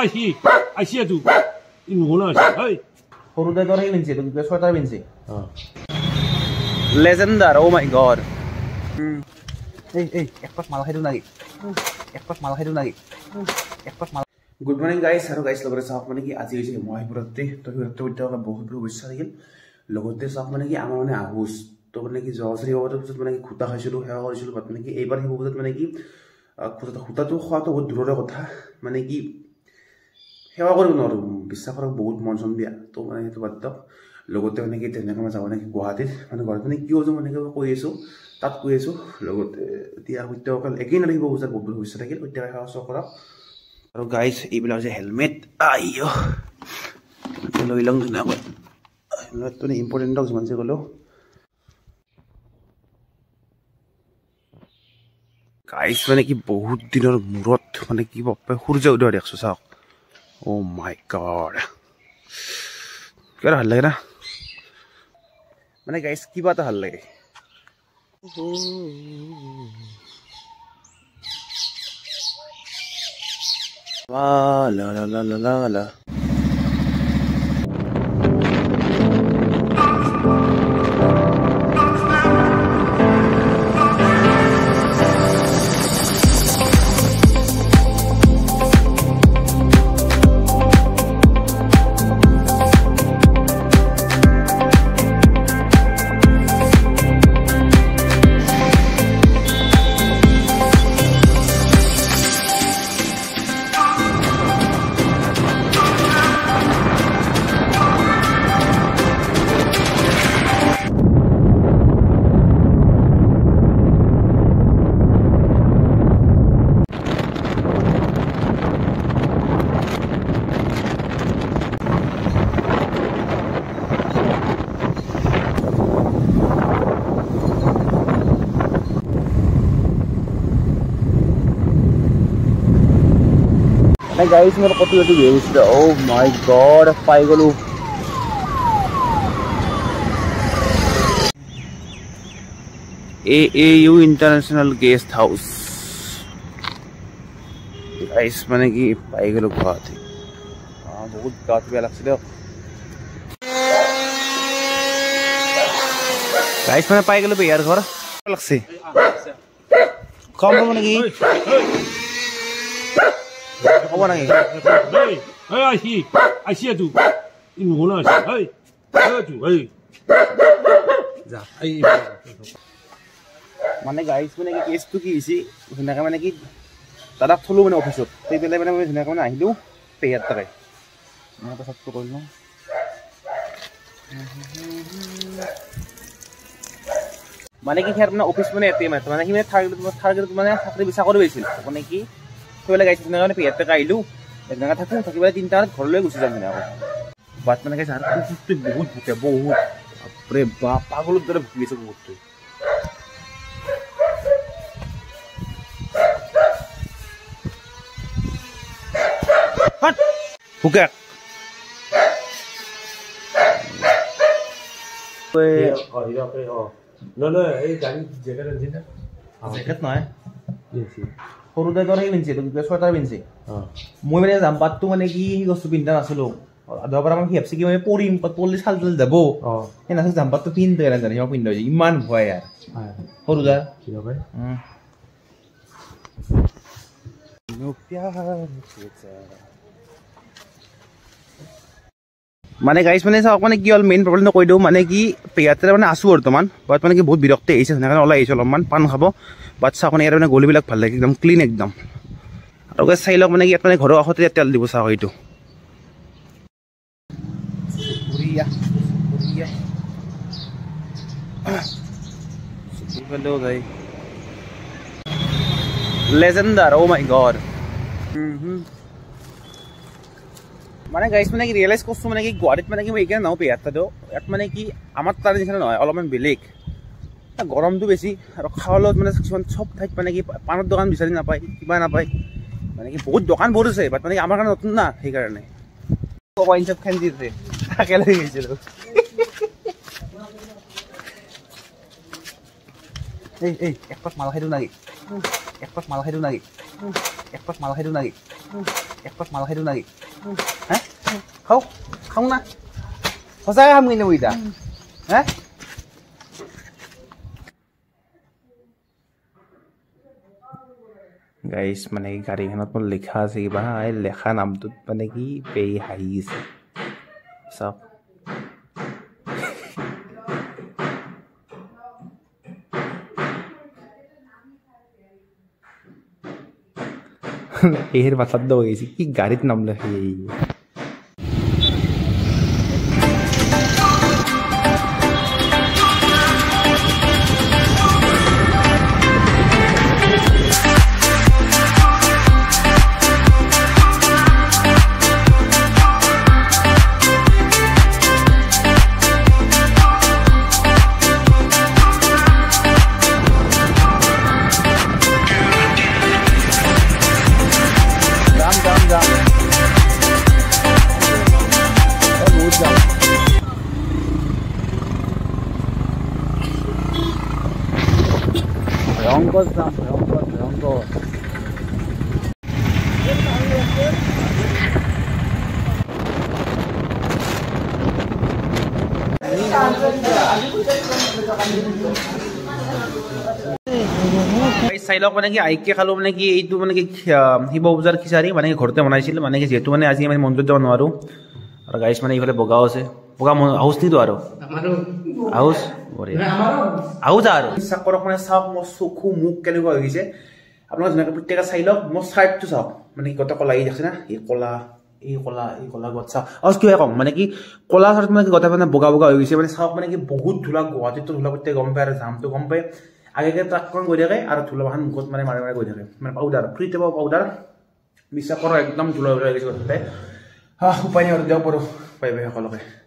আইছি তো ই নহনা আছে সৰুতে তোৰ সেই পিন্ধিছে তোক ছয়টাৰ পিন্ধিছে লেজেণ্ডাৰ অ' মাই গড এক পাক মাল খাই দিওঁ নাকি গুড মৰ্ণিং গাইজ আৰু গাইজ লগতে চাওক মানে কি আজি হৈছে মহাশিৱৰাত্ৰি তো শিৱৰাত্ৰি উদ্যাপন বহুত বহুত শুভেচ্ছা থাকিল লগতে চাওক মানে কি আমাৰ মানে আহোজ তো মানে কি যোৱা বছৰ শিৱৰাত্ৰিৰ পিছত মানে কি খুটা খাইছিলোঁ সেৱা কৰিছিলোঁ বাট মানে কি এইবাৰ শিৱ পূজাত মানে কি খুটাটো খোৱাটো বহুত দূৰৰে কথা মানে কি সেৱা কৰিব নোৱাৰোঁ বিশ্বাস কৰক বহুত মন চন বেয়া তো মানে সেইটো বাদ দিয়ক লগতে মানে কি তেনেকৈ মই যাব নেকি গুৱাহাটীত মানে কিয় যাওঁ মানে কৈ আছোঁ তাত কৈ আছোঁ লগতে এতিয়া সত্যকাল একেই নালাগিব শিৱ পূজাত বহুত বহুত শুভেচ্ছা থাকিল সত্যকাল সেৱা চেৱা কৰক আৰু গাইজ এইবিলাক হৈছে হেলমেট লৈ লওঁ ধুনীয়াকৈ হেলমেটটো ইম্পৰ্টেণ্ট হওক যিমান যে ক'লেও গাইজ মানে কি বহুত দিনৰ মূৰত মানে কি সূৰ্য উদয় দেখছোঁ চাওক অ' মাই গড কিবা এটা ভাল লাগে না মানে গাইজ কিবা এটা ভাল লাগে la la la la la la guys मेरे कति कति भेज ओ माय गॉड पाई गलु AAU international guest house guys माने कि पाई गलु गुवाहाटी बहुत गात बेला लागছিল गाइस माने पाई गलु यार घर लागছে कम माने कि হ'ব নাকি আইছি তো ই নহনা আছে মানে গাইজ মানে কি কেছটো কি হৈছে ধুনীয়াকৈ মানে কি দাদাক থলোঁ মানে অফিচত সেই পেলাই মানে মই ধুনীয়াকৈ মানে আহিলোঁ পেয়াৰ তাকে মই পেচাবটো কৰি লওঁ মানে কি সিহঁত মানে অফিচ মানে এটেই মানে সি মানে থাৰ্ড মানে চাকৰি বিচাৰ কৰি গৈছিল মানে কি সেইবিলাক গাইছে ধুনীয়াকৈ মানে পেয়াৰ তাকে আহিলোঁ ধুনীয়াকৈ থাকোঁ থাকি পেলাই 3টা বজাত ঘৰলৈ গুচি যাম ধুনীয়াকৈ বাট মানে গাইছে আৰু কুকুৰটো বহুত ভোকে বহুত বাপৰে বাপ পাগলৰ দৰে ভুকি আছে কুকুৰটো ভুকে জেকেট নহয় সৰুতে তোৰ সেই পিন্ধিছে তোক ছয়টাৰ পিন্ধিছে মই মানে জাম্পাৰটো মানে কি সেই বস্তু পিন্ধা নাছিলোঁ আধা পৰা মানে ভাবছি কি মানে পৰিম পৰলি চাল তাল যাব সেই নাছিল জাম্পাৰটো পিন্ধে নাজানে সিহঁত পিন্ধা হৈছে ইমান ভয় ইয়াৰ সৰুদা মানে গাইছ মানে চাওক মানে কি হ'ল মেইন প্ৰব্লেমটো কৈ দিওঁ মানে কি পেয়াতে মানে আছোঁ বৰ্তমান বাট মানে কি বহুত বিৰক্তি আহিছে সেনেকৈ ওলাই আহিছোঁ অলপমান পাণ খাব বাট চাওক মানে ইয়াৰ মানে গলিবিলাক ভাল লাগে একদম ক্লিন একদম আৰু গাইছ চাই লওক মানে ইয়াত মানে ঘৰৰ কাষতে তেল দিব চাওক এইটো লেজেণ্ডাৰ অ' মাই গড মানে গাইছ মানে কি ৰিয়েলাইজ কৰিছোঁ মানে কি গুৱাহাটীত মানে কি মই এইকাৰণে নাও পেয়াৰটো ইয়াত মানে কি আমাৰ তাৰ নিচিনা নহয় অলপমান বেলেগ গৰমটো বেছি আৰু খাৱাৰ লগত মানে কিছুমান চব ঠাইত মানে কি পাণৰ দোকান বিচাৰি নাপায় কিবা নাপায় মানে কি বহুত দোকান বহুত আছে বাট মানে আমাৰ কাৰণে নতুন না সেইকাৰণে ৱাইন শ্বপ খান দিছে একেলগে গৈছিলোঁ এই এক পাক মাল খাই দিওঁ নাকি এক পাক মাল খাই দিওঁ নাকি এক পাক মাল খাই দিওঁ নাকি এক পাক মাল খাই দিওঁ নাকি হে খাওঁ খাওঁ না সঁচাকৈ খাম কিন্তু এতিয়া হে গাইছ মানে গাড়ীখনত মোৰ লিখা আছে কিবা এই লেখা নামটোত মানে কি পেই হাঁহি আছে চাওক এর বাসার দেওয়া গেছি কি গাড়ির নাম লেখা ভয়ঙ্কর দাম ভয়ঙ্কর ভয়ঙ্কর চাই লওক মানে কি আইকে খালো মানে কি এইটো মানে কি শিৱ পূজাৰ খিচাৰি মানে ঘৰতে বনাইছিল মানে কি যিহেতু মানে আজি আমি মন্দিৰত যাব নোৱাৰো আৰু গাইছ মানে এইফালে বগাও আছে বগা হাউচ নিতো আৰু হাউচ হাউচ আৰু বিশ্বাস কৰক মানে চাওক মোৰ চকু মুখ কেনেকুৱা হৈ গৈছে আপোনালোকে যেনেকৈ প্ৰত্যেকে চাই লওক মোৰ চাৰ্টটো চাওক মানে গোটেই কলা এই দেখিছে না এই কলা গত চাওক আৰু কিয় কম মানে কি কলা চাৰ্ট মানে গোটেই মানে বগা বগা হৈ গৈছে মানে চাওক মানে কি বহুত ধূলা গুৱাহাটীতো ধূলা প্ৰত্যেকে গম পায় আৰু জামটো গম পায় আগেকে ট্ৰাকখন গৈ থাকে আৰু ধূলা বাহন মুখত মানে মাৰি মাৰি গৈ থাকে মানে পাউডাৰ ফ্ৰীতে পাব পাউডাৰ বিশ্বাস কৰক একদম ধূলা হৈ গৈছে গোটেই উপায় নাই আৰু দিয়ক বাৰু বাই বাই সকলোকে